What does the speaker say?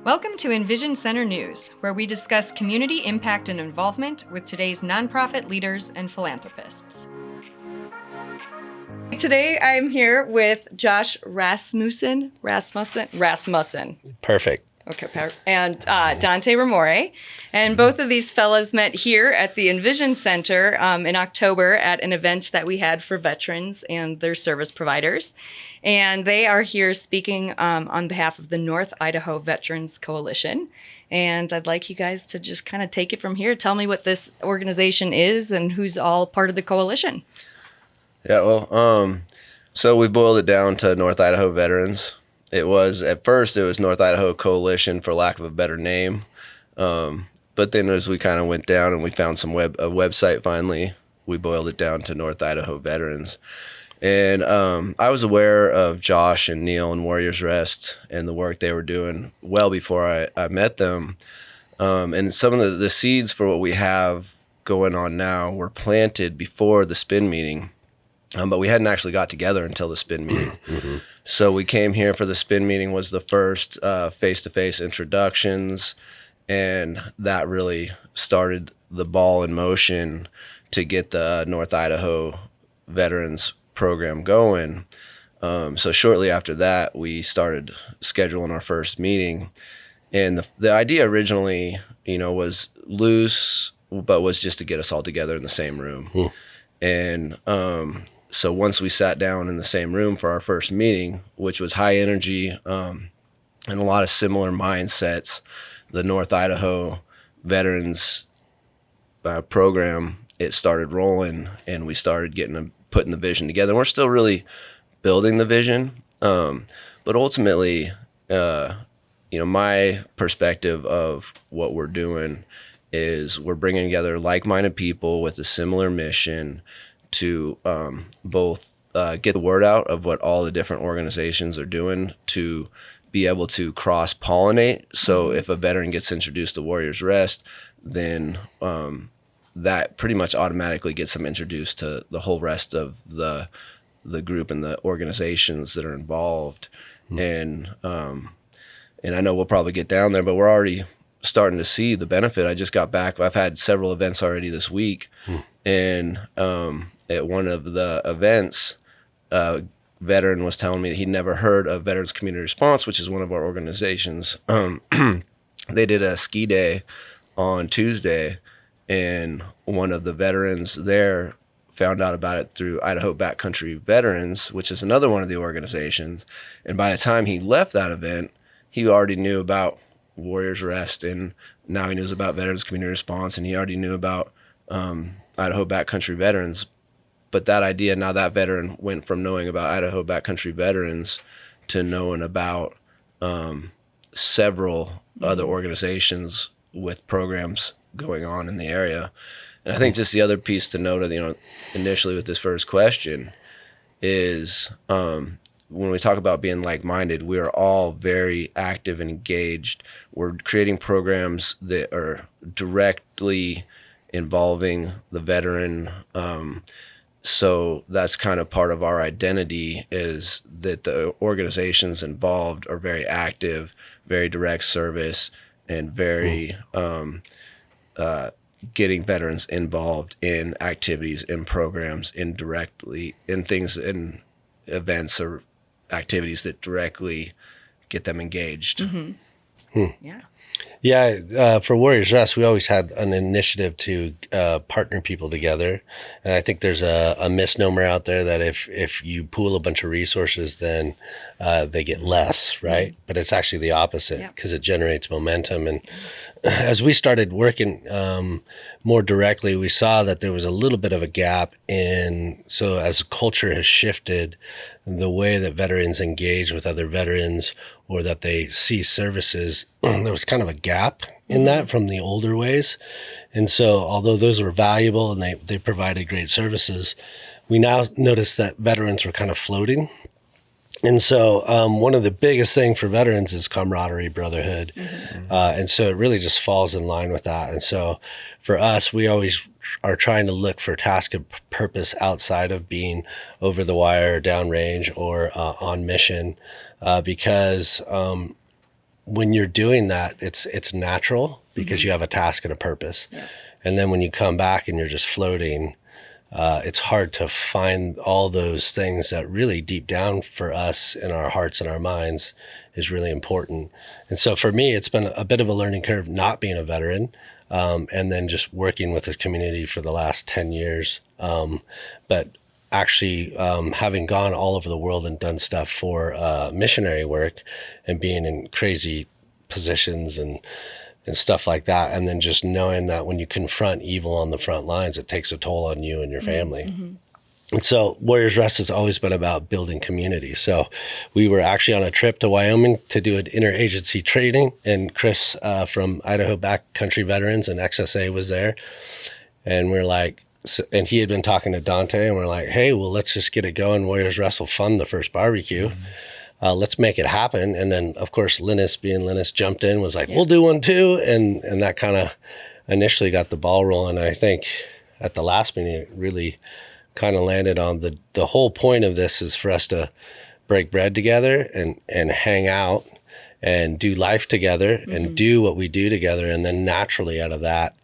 Welcome to EnVision Center News, where we discuss community impact and involvement with today's nonprofit leaders and philanthropists. Today I'm here with Josh Rasmussen. Perfect. Okay, and Dante Rumore. And both of these fellows met here at the EnVision Center in October at an event that we had for veterans and their service providers. And they are here speaking on behalf of the North Idaho Veterans Coalition. And I'd like you guys to just kind of take it from here. Tell me what this organization is and who's all part of the coalition. Yeah, well, so we boiled it down to North Idaho Veterans. At first it was North Idaho Coalition, for lack of a better name. But then as we kind of went down and we found a website finally, we boiled it down to North Idaho Veterans. And I was aware of Josh and Neil and Warriors Rest and the work they were doing well before I met them. And some of the seeds for what we have going on now were planted before the spin meeting. But we hadn't actually got together until the spin meeting. Mm-hmm. So we came here for the spin meeting, was the first face-to-face introductions, and that really started the ball in motion to get the North Idaho Veterans program going. So shortly after that, we started scheduling our first meeting. And the idea originally, was loose, but was just to get us all together in the same room. Mm. And so once we sat down in the same room for our first meeting, which was high energy and a lot of similar mindsets, the North Idaho Veterans program, it started rolling, and we started putting the vision together. We're still really building the vision, but ultimately, my perspective of what we're doing is we're bringing together like-minded people with a similar mission to both get the word out of what all the different organizations are doing, to be able to cross-pollinate. So if a veteran gets introduced to Warriors Rest, then that pretty much automatically gets them introduced to the whole rest of the group and the organizations that are involved. Mm-hmm. And I know we'll probably get down there, but we're already starting to see the benefit. I just got back. I've had several events already this week. And at one of the events, a veteran was telling me that he'd never heard of Veterans Community Response, which is one of our organizations. They did a ski day on Tuesday, and one of the veterans there found out about it through Idaho Backcountry Veterans, which is another one of the organizations. And by the time he left that event, he already knew about Warriors Rest, and now he knows about Veterans Community Response, and he already knew about Idaho Backcountry Veterans. But that idea, now that veteran went from knowing about Idaho Backcountry Veterans to knowing about several other organizations with programs going on in the area. And I think just the other piece to note, initially with this first question is when we talk about being like-minded, we are all very active and engaged. We're creating programs that are directly involving the veteran. So that's kind of part of our identity, is that the organizations involved are very active, very direct service, and very getting veterans involved in activities, in programs, indirectly, in things, in events or activities that directly get them engaged. Mm-hmm. Yeah. Yeah, for Warriors Rest, we always had an initiative to partner people together. And I think there's a misnomer out there that if you pool a bunch of resources, then they get less, right? But it's actually the opposite, because it generates momentum. And as we started working more directly, we saw that there was a little bit of a gap so as culture has shifted, the way that veterans engage with other veterans or that they see services, there was kind of a gap in that from the older ways. And so although those were valuable and they provided great services, we now noticed that veterans were kind of floating. And so one of the biggest things for veterans is camaraderie, brotherhood. Mm-hmm. And so it really just falls in line with that. And so for us, we always are trying to look for task and purpose outside of being over the wire, downrange, or on mission, because when you're doing that, it's natural because you have a task and a purpose. Yeah. And then when you come back and you're just floating, it's hard to find all those things that really deep down for us in our hearts and our minds is really important. And so for me, it's been a bit of a learning curve not being a veteran, and then just working with this community for the last 10 years. But actually having gone all over the world and done stuff for missionary work and being in crazy positions and stuff like that. And then just knowing that when you confront evil on the front lines, it takes a toll on you and your family. Mm-hmm. And so Warriors Rest has always been about building community. So we were actually on a trip to Wyoming to do an interagency training, and Chris from Idaho Backcountry Veterans and XSA was there. And we're like, and he had been talking to Dante, and we're like, hey, well, let's just get it going. Warriors Rest will fund the first barbecue. Mm-hmm. Let's make it happen. And then, of course, Linus, being Linus, jumped in, was like, we'll do one too. And that kind of initially got the ball rolling. I think at the last meeting, it really kind of landed on the whole point of this is for us to break bread together and hang out and do life together and do what we do together. And then naturally out of that,